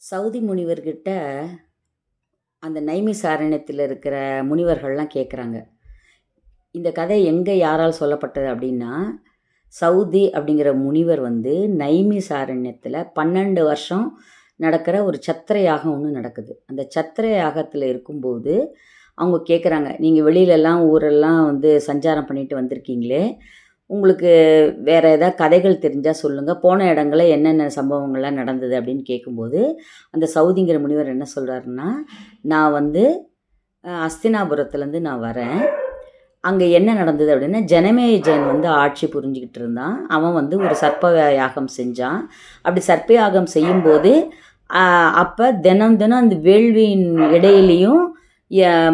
Saudi முனிவர்கிட்ட அந்த நைமிசாரண்யத்தில் இருக்கிற முனிவர்கள்லாம் கேட்குறாங்க. இந்த கதை எங்கே யாரால் சொல்லப்பட்டது அப்படின்னா, சவுதி அப்படிங்கிற முனிவர் வந்து நைமிசாரண்யத்தில் 12 வருஷம் நடக்கிற ஒரு சத்திர யாகம் ஒன்று நடக்குது. அந்த சத்திர யாகத்தில் இருக்கும்போது அவங்க கேட்குறாங்க, நீங்கள் வெளியிலலாம் ஊரெல்லாம் வந்து சஞ்சாரம் பண்ணிட்டு வந்திருக்கீங்களே, உங்களுக்கு வேறு ஏதாவது கதைகள் தெரிஞ்சால் சொல்லுங்கள், போன இடங்கள்ல என்னென்ன சம்பவங்கள்லாம் நடந்தது அப்படின்னு கேட்கும்போது, அந்த சவுதிங்கிற முனிவர் என்ன சொல்கிறாருன்னா, நான் வந்து அஸ்தினாபுரத்துலேருந்து நான் வரேன். அங்கே என்ன நடந்தது அப்படின்னா, ஜனமேஜயன் வந்து ஆட்சி புரிஞ்சுக்கிட்டு இருந்தான். அவன் வந்து ஒரு சர்ப்ப யாகம் செஞ்சான். அப்படி சர்ப்ப யாகம் செய்யும்போது அப்போ தினம் தினம் அந்த வேள்வியின் இடையிலையும்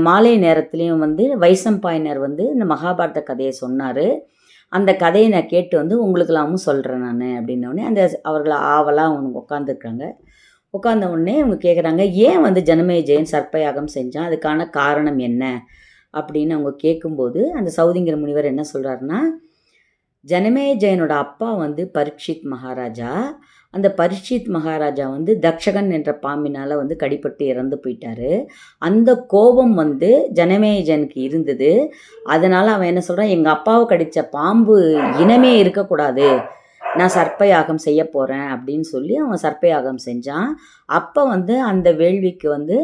மாலை நேரத்துலேயும் வந்து வைசம்பாயனர் வந்து இந்த மகாபாரத கதையை சொன்னார். அந்த கதையை நான் கேட்டு வந்து உங்களுக்கெல்லாமும் சொல்கிறேன் நான் அப்படின்னோடனே அந்த அவர்கள் ஆவலாக அவங்க உட்காந்துருக்காங்க. உட்காந்த உடனே அவங்க கேட்குறாங்க, ஏன் வந்து ஜனமேஜயன் சர்ப்பயாகம் செஞ்சான், அதுக்கான காரணம் என்ன அப்படின்னு அவங்க கேட்கும்போது அந்த சவுதிங்கிற முனிவர் என்ன சொல்கிறாருன்னா, ஜனமேஜயனோட அப்பா வந்து பரீட்சித் மகாராஜா. அந்த பரீட்சித் மகாராஜா வந்து தக்ஷகன் என்ற பாம்பினால் வந்து கடிப்பட்டு இறந்து போயிட்டார். அந்த கோபம் வந்து ஜனமேஜயனுக்கு இருந்தது. அதனால் அவன் என்ன சொல்கிறான், எங்கள் அப்பாவை கடித்த பாம்பு இனமே இருக்கக்கூடாது, நான் சர்ப்பயாகம் செய்ய போகிறேன் அப்படின்னு சொல்லி அவன் சர்ப்பயாகம் செஞ்சான். அப்போ வந்து அந்த வேள்விக்கு வந்து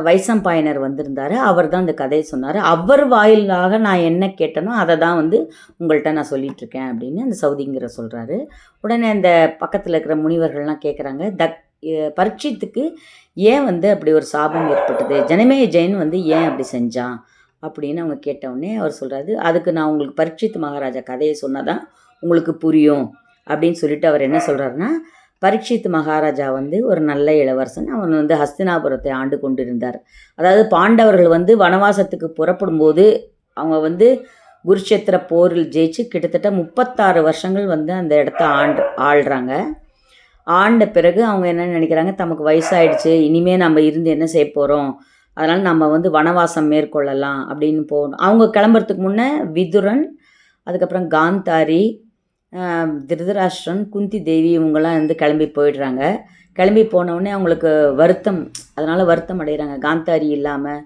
வைசம்பாயனர் வந்திருந்தார். அவர் தான் இந்த கதையை சொன்னார். அவர் வாயிலாக நான் என்ன கேட்டனோ அதை தான் வந்து உங்கள்கிட்ட நான் சொல்லிகிட்ருக்கேன் அப்படின்னு அந்த சவுதிங்கிற சொல்கிறாரு. உடனே அந்த பக்கத்தில் இருக்கிற முனிவர்கள்லாம் கேட்குறாங்க, பரீட்சித்துக்கு ஏன் வந்து அப்படி ஒரு சாபம் ஏற்பட்டது, ஜனமேஜயன் வந்து ஏன் அப்படி செஞ்சான் அப்படின்னு அவங்க கேட்டவுடனே அவர் சொல்கிறாரு, அதுக்கு நான் உங்களுக்கு பரீட்சித் மகாராஜா கதையை சொன்னால் தான் உங்களுக்கு புரியும் அப்படின்னு சொல்லிட்டு அவர் என்ன சொல்கிறாருன்னா, பரீட்சித் மகாராஜா வந்து ஒரு நல்ல இளவரசன். அவன் வந்து ஹஸ்தினாபுரத்தை ஆண்டு கொண்டிருந்தார். அதாவது பாண்டவர்கள் வந்து வனவாசத்துக்கு புறப்படும்போது அவங்க வந்து குருஷேத்திர போரில் ஜெயிச்சு கிட்டத்தட்ட 36 வருஷங்கள் வந்து அந்த இடத்த ஆள்றாங்க. ஆண்ட பிறகு அவங்க என்ன நினைக்கிறாங்க, தமக்கு வயசாயிடுச்சு, இனிமேல் நம்ம இருந்து என்ன செய்ய போகிறோம், அதனால் நம்ம வந்து வனவாசம் மேற்கொள்ளலாம் அப்படின்னு போகணும். அவங்க கிளம்புறதுக்கு முன்னே விதுரன், அதுக்கப்புறம் காந்தாரி, திருதராஷ்டிரன், குந்தி தேவி இவங்கெல்லாம் வந்து கிளம்பி போயிடுறாங்க. கிளம்பி போனவுடனே அவங்களுக்கு வருத்தம், அதனால் வருத்தம் அடைகிறாங்க. காந்தாரி இல்லாமல்,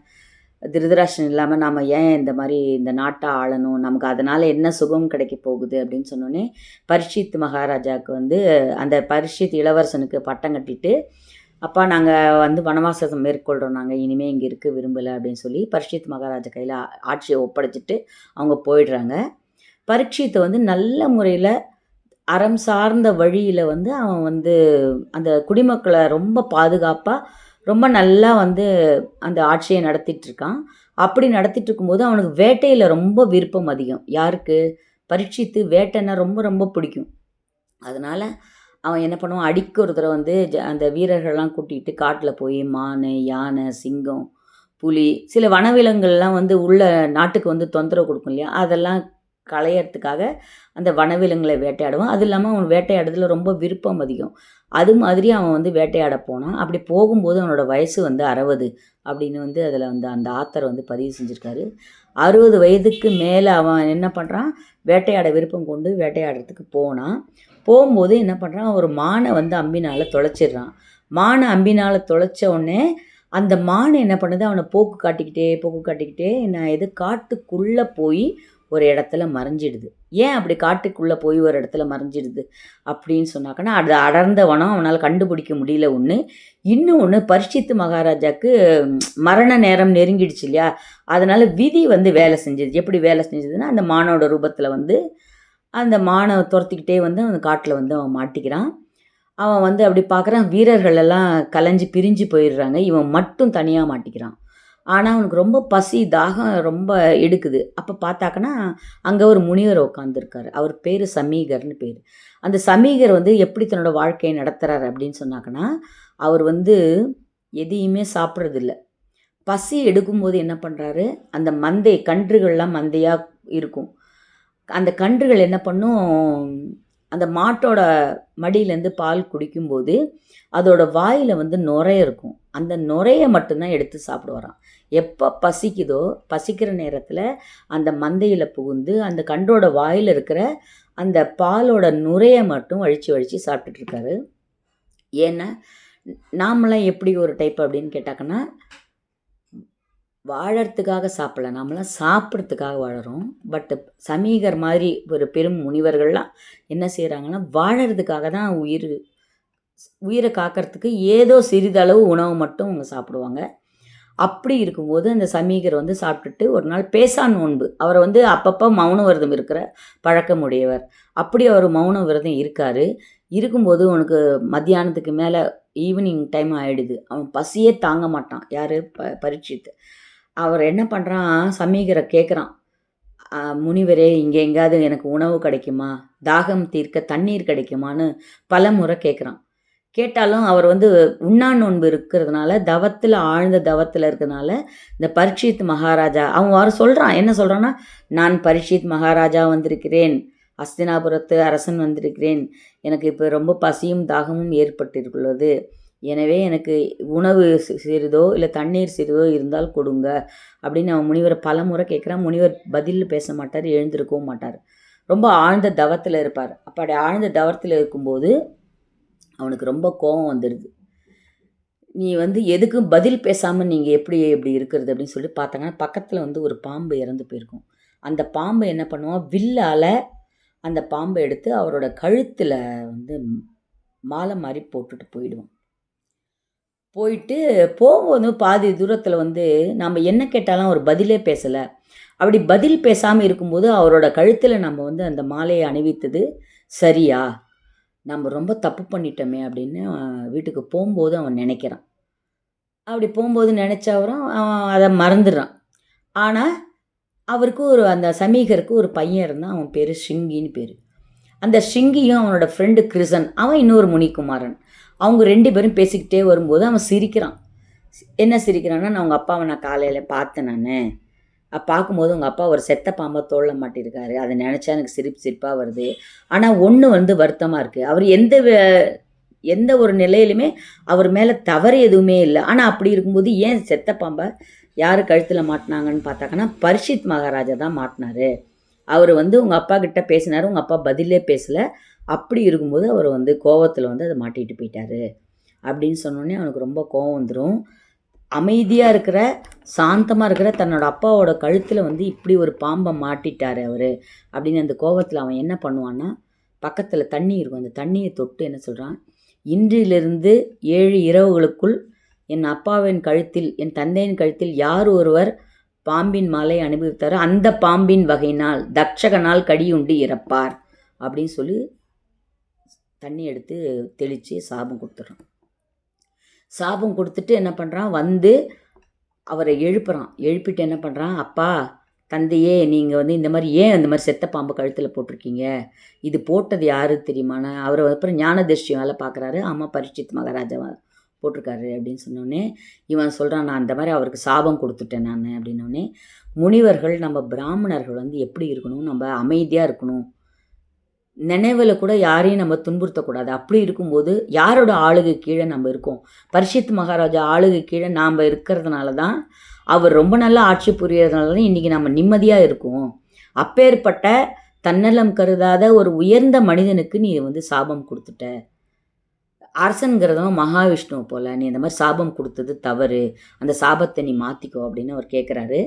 திருதராஷ்டிரன் இல்லாமல் நாம் ஏன் இந்த மாதிரி இந்த நாட்டை ஆளணும், நமக்கு அதனால் என்ன சுகம் கிடைக்க போகுது அப்படின்னு சொன்னோடனே பரீட்சித் மகாராஜாவுக்கு வந்து அந்த பரீட்சித் இளவரசனுக்கு பட்டம் கட்டிட்டு, அப்பா நாங்கள் வந்து வனவாசம் மேற்கொள்கிறோம், நாங்கள் இனிமேல் இங்கே இருக்க விரும்பலை அப்படின்னு சொல்லி பரீட்சித் மகாராஜா கையில் ஆட்சியை ஒப்படைச்சிட்டு அவங்க போயிடுறாங்க. பரீட்சித்தை வந்து நல்ல முறையில் அறம் சார்ந்த வழியில் வந்து அவன் வந்து அந்த குடிமக்களை ரொம்ப பாதுகாப்பாக ரொம்ப நல்லா வந்து அந்த ஆட்சியை நடத்திட்டுருக்கான். அப்படி நடத்திட்டு இருக்கும்போது அவனுக்கு வேட்டையில் ரொம்ப விருப்பம் அதிகம். யாருக்கு? பரீட்சித்து வேட்டைன்னா ரொம்ப ரொம்ப பிடிக்கும். அதனால் அவன் என்ன பண்ணுவான், அடிக்க ஒரு தடவை வந்து அந்த வீரர்கள்லாம் கூட்டிகிட்டு காட்டில் போய் மான், யானை, சிங்கம், புலி, சில வனவிலங்குகள்லாம் வந்து உள்ள நாட்டுக்கு வந்து தொந்தரவு கொடுக்கும் இல்லையா, அதெல்லாம் களையறதுக்காக அந்த வனவிலங்குகளை வேட்டையாடுவான். அது இல்லாமல் அவன் வேட்டையாடுறதுல ரொம்ப விருப்பம் அதிகம். அது மாதிரி அவன் வந்து வேட்டையாட போனான். அப்படி போகும்போது அவனோட வயசு வந்து 60 அப்படின்னு வந்து அதில் வந்து அந்த ஆத்தர் வந்து பதிவு செஞ்சுருக்காரு. 60 வயதுக்கு மேலே அவன் என்ன பண்ணுறான், வேட்டையாட விருப்பம் கொண்டு வேட்டையாடுறதுக்கு போனான். போகும்போது என்ன பண்ணுறான், ஒரு மானை வந்து அம்பினால் தொலைச்சிடுறான். மானை அம்பினால் தொலைச்ச உடனே அந்த மான் என்ன பண்ணுது, அவனை போக்கு காட்டிக்கிட்டே நான் எது காட்டுக்குள்ளே போய் ஒரு இடத்துல மறைஞ்சிடுது. ஏன் அப்படி காட்டுக்குள்ளே போய் ஒரு இடத்துல மறைஞ்சிடுது அப்படின்னு சொன்னாக்கன்னா, அது அடர்ந்த வனம், அவனால் கண்டுபிடிக்க முடியல ஒன்று. இன்னொன்று, பரீட்சித் மகாராஜாவுக்கு மரண நேரம் நெருங்கிடுச்சு இல்லையா, அதனால் விதி வந்து வேலை செஞ்சது. எப்படி வேலை செஞ்சதுன்னா, அந்த மானோட ரூபத்தில் வந்து அந்த மானை துரத்திக்கிட்டே வந்து அந்த காட்டில் வந்து அவன் மாட்டிக்கிறான். அவன் வந்து அப்படி பார்க்குறான், வீரர்கள் எல்லாம் கலைஞ்சி பிரிஞ்சு போயிடுறாங்க, இவன் மட்டும் தனியாக மாட்டிக்கிறான். ஆனால் அவனுக்கு ரொம்ப பசி தாகம் ரொம்ப எடுக்குது. அப்போ பார்த்தாக்கன்னா அங்கே ஒரு முனிவர் உட்காந்துருக்காரு. அவர் பேர் சமீகர்னு பேர். அந்த சமீகர் வந்து எப்படி தன்னோட வாழ்க்கையை நடத்துகிறார் அப்படின்னு சொன்னாக்கன்னா, அவர் வந்து எதையுமே சாப்பிட்றதில்ல. பசி எடுக்கும்போது என்ன பண்ணுறாரு, அந்த கன்றுகள்லாம் மந்தையாக இருக்கும். அந்த கன்றுகள் என்ன பண்ணும், அந்த மாட்டோட மடியிலேருந்து பால் குடிக்கும்போது அதோட வாயில் வந்து நுரை இருக்கும். அந்த நுரையை மட்டும்தான் எடுத்து சாப்பிடுவாராம். எப்போ பசிக்குதோ, பசிக்கிற நேரத்தில் அந்த மந்தையில் புகுந்து அந்த கன்றோட வாயில் இருக்கிற அந்த பாலோட நுரையை மட்டும் வழித்து சாப்பிட்டுட்ருக்காரு. ஏன்னா நாமெல்லாம் எப்படி ஒரு டைப் அப்படின்னு கேட்டாக்கன்னா, வாழறதுக்காக சாப்பிடல, நாமெல்லாம் சாப்பிட்றதுக்காக வாழறோம். பட் சமீகர் மாதிரி ஒரு பெரும் முனிவர்கள்லாம் என்ன செய்கிறாங்கன்னா, வாழறதுக்காக தான் உயிரை காக்கிறதுக்கு ஏதோ சிறிதளவு உணவு மட்டும் அவங்க சாப்பிடுவாங்க. அப்படி இருக்கும்போது அந்த சமீகர் வந்து சாப்பிட்டுட்டு ஒரு நாள் பேசா நோன்பு, அவரை வந்து அப்பப்போ மௌன விரதம் இருக்கிற பழக்கமுடையவர். அப்படி அவர் மௌன விரதம் இருக்கார். இருக்கும்போது உனக்கு மத்தியானத்துக்கு மேலே ஈவினிங் டைம் ஆகிடுது. அவன் பசியே தாங்க மாட்டான். யார்? பரீட்சித்து. அவர் என்ன பண்ணுறான், சமீகரை கேட்குறான், முனிவரே இங்கே எங்கேயாவது எனக்கு உணவு கிடைக்குமா, தாகம் தீர்க்க தண்ணீர் கிடைக்குமான்னு பல முறை கேட்குறான். கேட்டாலும் அவர் வந்து உண்ணா நோன்பு இருக்கிறதுனால, ஆழ்ந்த தவத்தில் இருக்கிறதுனால, இந்த பரீட்சித் மகாராஜா அவன் வர சொல்கிறான். என்ன சொல்கிறான்னா, நான் பரீட்சித் மகாராஜா வந்திருக்கிறேன், அஸ்தினாபுரத்து அரசன் வந்திருக்கிறேன், எனக்கு இப்போ ரொம்ப பசியும் தாகமும் ஏற்பட்டிருக்கிறது, எனவே எனக்கு உணவு சிறிதோ இல்லை தண்ணீர் சிறிதோ இருந்தால் கொடுங்க அப்படின்னு அவன் முனிவரை பல முறை கேட்குறான். முனிவர் பதில் பேச மாட்டார், எழுந்திருக்கவும் மாட்டார். ரொம்ப ஆழ்ந்த தவத்தில் இருப்பார். அப்படி ஆழ்ந்த தவத்தில் இருக்கும்போது அவனுக்கு ரொம்ப கோபம் வந்துடுது. நீ வந்து எதுக்கும் பதில் பேசாமல் நீங்கள் எப்படி இருக்கிறது அப்படின்னு சொல்லி பார்த்தாங்கன்னா, பக்கத்தில் வந்து ஒரு பாம்பு இறந்து போயிருக்கும். அந்த பாம்பு என்ன பண்ணுவான், வில்லால் அந்த பாம்பை எடுத்து அவரோட கழுத்தில் வந்து மாலை மாதிரி போட்டுட்டு போயிடுவான். போயிட்டு போகும்போது பாதி தூரத்தில் வந்து நம்ம என்ன கேட்டாலும் அவர் பதிலே பேசலை. அப்படி பதில் பேசாமல் இருக்கும்போது அவரோட கழுத்தில் நம்ம வந்து அந்த மாலையை அணிவித்தது சரியா, நம்ம ரொம்ப தப்பு பண்ணிட்டோமே அப்படின்னு வீட்டுக்கு போகும்போது அவன் நினைக்கிறான். அப்படி போகும்போது நினச்சவரும் அவன் அதை மறந்துடுறான். ஆனால் அவருக்கு அந்த சமீகருக்கு ஒரு பையன் இருந்தான். அவன் பேர் ஷிங்கின்னு பேர். அந்த ஷிங்கியும் அவனோட ஃப்ரெண்டு கிருசன், அவன் இன்னொரு முனிக்குமாரன். அவங்க 2 பேரும் பேசிக்கிட்டே வரும்போது அவன் சிரிக்கிறான். என்ன சிரிக்கிறான்னா, நான் உங்கள் அப்பாவை நான் காலையில் பார்த்தேன். பார்க்கும்போது உங்கள் அப்பா ஒரு செத்த பாம்பை தோளில் மாட்டியிருக்காரு. அதை நினச்சா எனக்கு சிரிப்பாக வருது. ஆனால் ஒன்று வந்து வருத்தமாக இருக்குது, அவர் எந்த ஒரு நிலையிலுமே அவர் மேலே தவறு எதுவுமே இல்லை. ஆனால் அப்படி இருக்கும்போது ஏன் செத்த பாம்பை யார் கழுத்தில் மாட்டினாங்கன்னு பார்த்தாங்கன்னா, பரீட்சித் மகாராஜா தான் மாட்டினார். அவர் வந்து உங்கள் அப்பா கிட்ட பேசினார், உங்கள் அப்பா பதிலே பேசலை. அப்படி இருக்கும்போது அவர் வந்து கோவத்தில் வந்து அதை மாட்டிகிட்டு போயிட்டார் அப்படின்னு சொன்னோடனே அவனுக்கு ரொம்ப கோவம் வந்துடும். அமைதியாக இருக்கிற, சாந்தமாக இருக்கிற தன்னோட அப்பாவோட கழுத்தில் வந்து இப்படி ஒரு பாம்பை மாட்டிட்டார் அவர் அப்படின்னு அந்த கோவத்தில் அவன் என்ன பண்ணுவான்னா, பக்கத்தில் தண்ணி இருக்கும், அந்த தண்ணியை தொட்டு என்ன சொல்கிறான், இன்றிலிருந்து 7 இரவுகளுக்குள் என் அப்பாவின் கழுத்தில், என் தந்தையின் கழுத்தில் யார் ஒருவர் பாம்பின் மாலை அனுபவித்தாரோ அந்த பாம்பின் வகையினால் தட்சகனால் கடியுண்டு இறப்பார் அப்படின்னு சொல்லி தண்ணி எடுத்து தெளித்து சாபம் கொடுத்துட்றான். சாபம் கொடுத்துட்டு என்ன பண்ணுறான், வந்து அவரை எழுப்பிட்டு என்ன பண்ணுறான், அப்பா தந்தையே நீங்கள் வந்து இந்த மாதிரி ஏன் இந்த மாதிரி செத்த பாம்பு கழுத்தில் போட்டிருக்கீங்க, இது போட்டது யாரு தெரியுமாண்ணா. அவர் அப்புறம் ஞான திருஷ்டி வேலை பார்க்குறாரு. ஆமாம், பரீட்சித் மகாராஜா போட்டிருக்காரு அப்படின்னு சொன்னோடனே இவன் சொல்கிறான், நான் அந்த மாதிரி அவருக்கு சாபம் கொடுத்துட்டேன் நான் அப்படின்னோடனே, முனிவர்கள் நம்ம பிராமணர்கள் வந்து எப்படி இருக்கணும், நம்ம அமைதியாக இருக்கணும், நினைவில் கூட யாரையும் நம்ம துன்புறுத்தக்கூடாது. அப்படி இருக்கும்போது யாரோட ஆளுகை கீழே நம்ம இருக்கோம், பரீட்சித் மகாராஜா ஆளுகை கீழே நாம் இருக்கிறதுனால தான், அவர் ரொம்ப நல்லா ஆட்சி புரியறதுனால தான் இன்றைக்கி நம்ம நிம்மதியாக இருக்கோம். அப்பேற்பட்ட தன்னலம் கருதாத ஒரு உயர்ந்த மனிதனுக்கு நீ வந்து சாபம் கொடுத்துட்ட, அரசன்கிறதும் மகாவிஷ்ணுவை போல் நீ இந்த மாதிரி சாபம் கொடுத்தது தவறு, அந்த சாபத்தை நீ மாற்றிக்கோ அப்படின்னு அவர் கேட்குறாரு.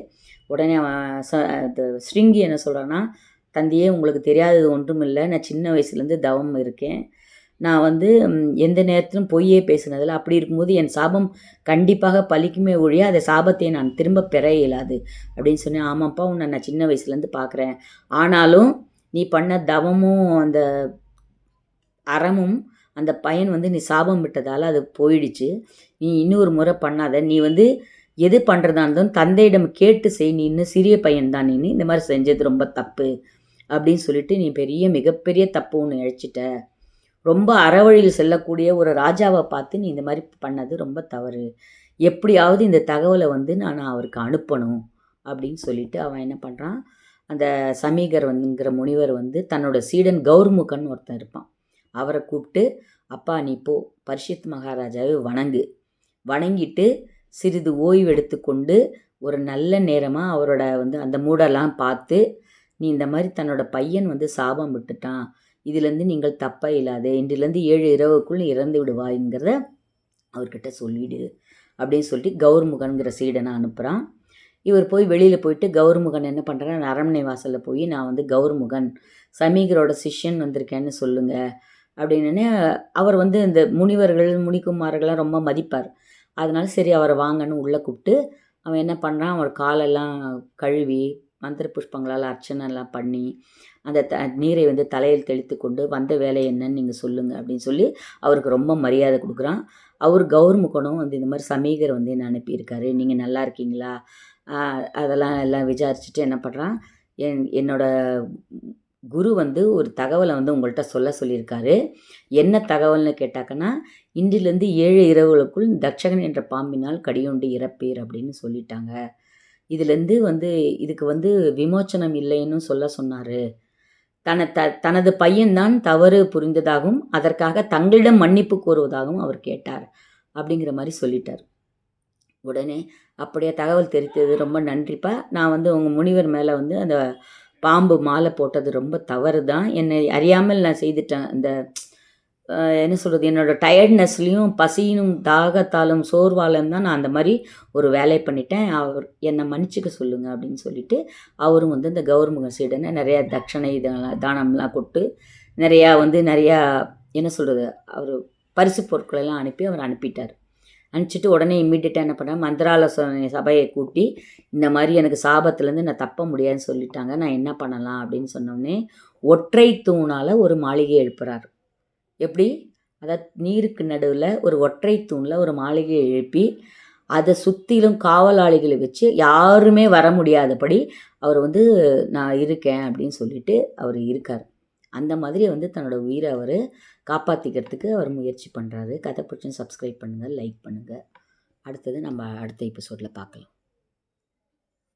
உடனே அவன் ஸ்ருங்கி என்ன சொல்கிறான்னா, தந்தையே உங்களுக்கு தெரியாதது ஒன்றும் இல்லை, நான் சின்ன வயசுலேருந்து தவம் இருக்கேன், நான் வந்து எந்த நேரத்திலும் பொய்யே பேசுனதில்லை, அப்படி இருக்கும்போது என் சாபம் கண்டிப்பாக பலிக்குமே ஒழிய அதை சாபத்தை நான் திரும்ப பெற இயலாது அப்படின்னு சொன்னேன். ஆமாப்பா, உன்னை நான் சின்ன வயசுலேருந்து பார்க்குறேன், ஆனாலும் நீ பண்ண தவமும் அந்த அறமும் அந்த பையன் வந்து நீ சாபம் விட்டதால் அது போயிடுச்சு, நீ இன்னொரு முறை பண்ணாத, நீ வந்து எது பண்ணுறதா இருந்தாலும் தந்தையிடம் கேட்டு செய், நீ இன்னும் சிறிய பையன்தான், நீ இந்த மாதிரி செஞ்சது ரொம்ப தப்பு அப்படின்னு சொல்லிட்டு நீ மிகப்பெரிய தப்பு ஒன்று இழைச்சிட்ட, ரொம்ப அறவழியில் செல்லக்கூடிய ஒரு ராஜாவை பார்த்து நீ இந்த மாதிரி பண்ணது ரொம்ப தவறு, எப்படியாவது இந்த தகவலை வந்து நான் அவருக்கு அனுப்பணும் அப்படின்னு சொல்லிட்டு அவன் என்ன பண்ணுறான், அந்த சமீகர் வந்துங்கிற முனிவர் வந்து தன்னோட சீடன் கௌர்முகன் ஒருத்தன் இருப்பான், அவரை கூப்பிட்டு, அப்பா நீ போ பரீட்சித் மகாராஜாவை வணங்கிட்டு சிறிது ஓய்வு எடுத்துக்கொண்டு ஒரு நல்ல நேரமாக அவரோட வந்து அந்த மூடெல்லாம் பார்த்து, நீ இந்த மாதிரி தன்னோட பையன் வந்து சாபம் விட்டுட்டான், இதிலேருந்து நீங்கள் தப்ப இல்லாதே, இன்றிலேருந்து 7 இரவுக்குள் இறந்து விடுவாய்ங்கிறத அவர்கிட்ட சொல்லிடு அப்படின்னு சொல்லிட்டு கௌர்முகன்கிற சீடனை அனுப்புகிறான். இவர் போய் வெளியில் போயிட்டு கௌர்முகன் என்ன பண்ணுறாரு, அரண்மனை வாசலில் போய் நான் வந்து கௌர்முகன் சமீகரோட சிஷ்யன் வந்திருக்கேன்னு சொல்லுங்கள் அப்படின்னு. அவர் வந்து இந்த முனிவர்கள் முனிக்குமார்கள்லாம் ரொம்ப மதிப்பார். அதனால சரி அவரை வாங்கன்னு உள்ளே கூப்பிட்டு அவன் என்ன பண்ணுறான், அவர் காலெல்லாம் கழுவி மந்திர புஷ்பங்களால் அர்ச்சனைலாம் பண்ணி அந்த நீரை வந்து தலையில் தெளித்து கொண்டு வந்த வேலை என்னன்னு நீங்கள் சொல்லுங்கள் அப்படின்னு சொல்லி அவருக்கு ரொம்ப மரியாதை கொடுக்குறான். அவர் கௌர்முகனும் வந்து இந்த மாதிரி சமீகர் வந்து என்ன அனுப்பியிருக்காரு, நீங்கள் நல்லா இருக்கீங்களா, அதெல்லாம் எல்லாம் விசாரிச்சுட்டு என்ன பண்ணுறான், என்னோட குரு வந்து ஒரு தகவலை வந்து உங்கள்கிட்ட சொல்லியிருக்காரு. என்ன தகவல்னு கேட்டாக்கன்னா, இன்றிலிருந்து 7 இரவுகளுக்குள் தட்சகன் என்ற பாம்பினால் கடியுண்டு இறப்பீர் அப்படின்னு சொல்லிட்டாங்க. இதுலேருந்து வந்து இதுக்கு வந்து விமோச்சனம் இல்லைன்னு சொன்னார். தனது பையன்தான் தவறு புரிந்ததாகவும் அதற்காக தங்களிடம் மன்னிப்பு கோருவதாகவும் அவர் கேட்டார் அப்படிங்கிற மாதிரி சொல்லிட்டார். உடனே அப்படியே தகவல் தெரிவித்தது, ரொம்ப நன்றிப்பா, நான் வந்து உங்கள் முனிவர் மேலே வந்து அந்த பாம்பு மாலை போட்டது ரொம்ப தவறு தான், என்னை அறியாமல் நான் செய்துட்டேன், இந்த என்ன சொல்கிறது, என்னோடய டயர்ட்னஸ்லேயும் பசியும் தாகத்தாலும் சோர்வாலும் தான் நான் அந்த மாதிரி ஒரு வேலையை பண்ணிட்டேன், அவர் என்னை மன்னிச்சிக்க சொல்லுங்கள் அப்படின்னு சொல்லிட்டு அவரும் வந்து இந்த கௌர்முக சீடனை நிறையா தட்சணை தானம்லாம் கொட்டு நிறையா வந்து நிறையா என்ன சொல்கிறது அவர் பரிசு பொருட்களெல்லாம் அனுப்பி அவர் அனுப்பிட்டார். அனுப்பிச்சிட்டு உடனே இம்மீடியட்டாக என்ன பண்ணேன், மந்திராலோசனை சபையை கூட்டி இந்த மாதிரி எனக்கு சாபத்துலேருந்து நான் தப்ப முடியாதுன்னு சொல்லிட்டாங்க, நான் என்ன பண்ணலாம் அப்படின்னு சொன்னோடனே ஒற்றை தூணால் ஒரு மாளிகை எழுப்புறார். எப்படி, அதாவது நீருக்கு நடுவில் ஒரு ஒற்றை தூணில் ஒரு மாளிகையை எழுப்பி அதை சுற்றிலும் காவலாளிகளை வச்சு யாருமே வர முடியாதபடி அவர் வந்து நான் இருக்கேன் அப்படின்னு சொல்லிட்டு அவர் இருக்கார். அந்த மாதிரி வந்து தன்னோட உயிரை அவர் காப்பாற்றிக்கிறதுக்கு அவர் முயற்சி பண்ணுறாரு. கதை பிடிச்சுன்னு சப்ஸ்கிரைப் பண்ணுங்கள், லைக் பண்ணுங்கள். அடுத்தது நம்ம அடுத்த எபிசோடில் பார்க்கலாம்.